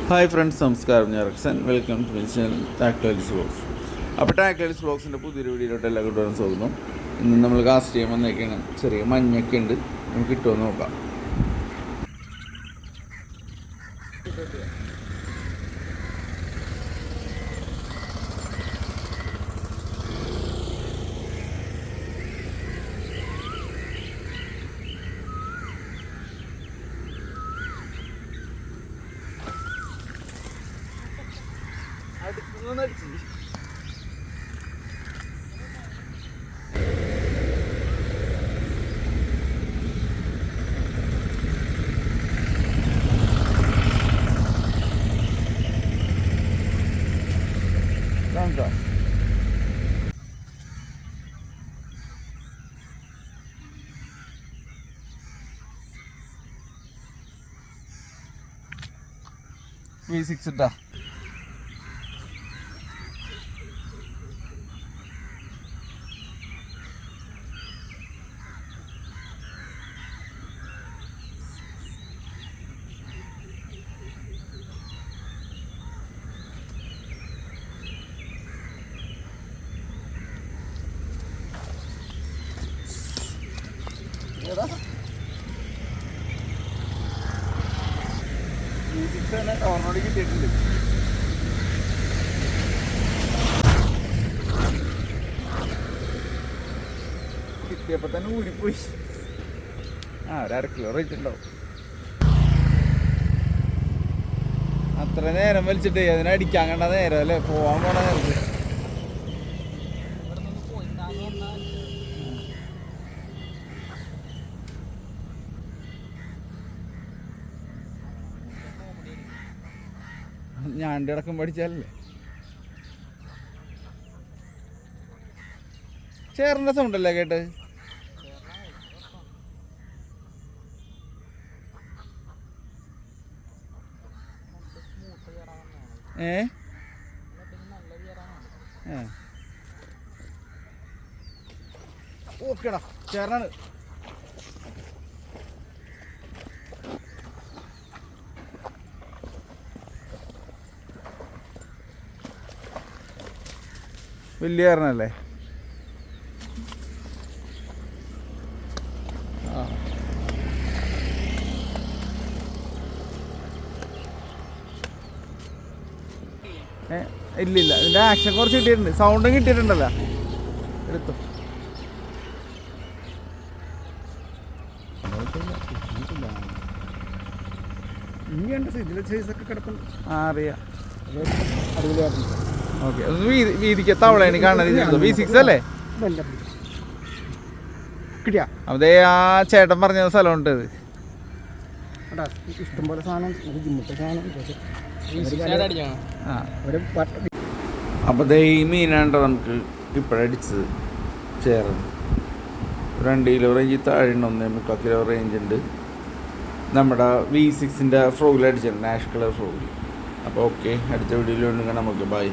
Hi friends, നമസ്കാരം. ഞാൻ Rexon. Welcome to my channel Tactiles Vlogs. അപ്പോൾ ടാക്ടൈൽസ് വ്ളോഗ്സിൻ്റെ പുതിയൊരു വീഡിയോയിലോട്ട് എല്ലാ കൂട്ടുകാരും സ്വാഗതം. ഇന്ന് നമ്മൾ കാസ്റ്റ് ചെയ്യാൻ വന്നേക്കാണ്. ചെറിയ മഞ്ഞൊക്കെ ഉണ്ട്, നമുക്ക് കിട്ടുമെന്ന് നോക്കാം. V6 ഇട്ടാ ഓർമ്മ കിട്ടിയിട്ടുണ്ട്. കിട്ടിയപ്പോ തന്നെ ഊരിപ്പോയി. ഒരു 1/2 കിലോ റേറ്റ് ഉണ്ടാവും. അത്ര നേരം വലിച്ചിട്ടേ അതിനടിക്കാൻ കണ്ട നേരം അല്ലേ, പോവാൻ പോണ നേരത്ത്. ഞാൻ്റെ അടക്കം പഠിച്ചാലല്ലേ. ചേറിൻ്റെ സൗണ്ടല്ലേ കേട്ട്? ഓക്കേടാ, ചേർന്നാണ്. വലിയ കാരണല്ലേ? ഇല്ലില്ല, ഇതിൻ്റെ ആക്ഷൻ കുറച്ച് കിട്ടിയിട്ടുണ്ട്, സൗണ്ടും കിട്ടിയിട്ടുണ്ടല്ലോ. എടുത്തു. അറിയാം. ഓക്കെ, വീതിക്ക് തവളയാണ് കാണുന്നത്. V6 അല്ലേ? അതേ ആ ചേട്ടൻ പറഞ്ഞ സ്ഥലമുണ്ട്. ഇഷ്ടംപോലെ സാധനം. അപ്പോൾ ദേ ഈ മീനാണ്ടോ നമുക്ക് ഇപ്പോഴടിച്ചത്. ചേർന്ന് 2 കിലോ റേഞ്ച് താഴെ ഉണ്ട്, 1.25 കിലോ റേഞ്ച് ഉണ്ട്. നമ്മുടെ V6ൻ്റെ ഫ്രോഗിൽ അടിച്ചിട്ടുണ്ട്, ആഷ് കളർ ഫ്രോഗിൽ. അപ്പോൾ ഓക്കെ, അടുത്ത വീഡിയോയിൽ നമുക്ക് ബൈ.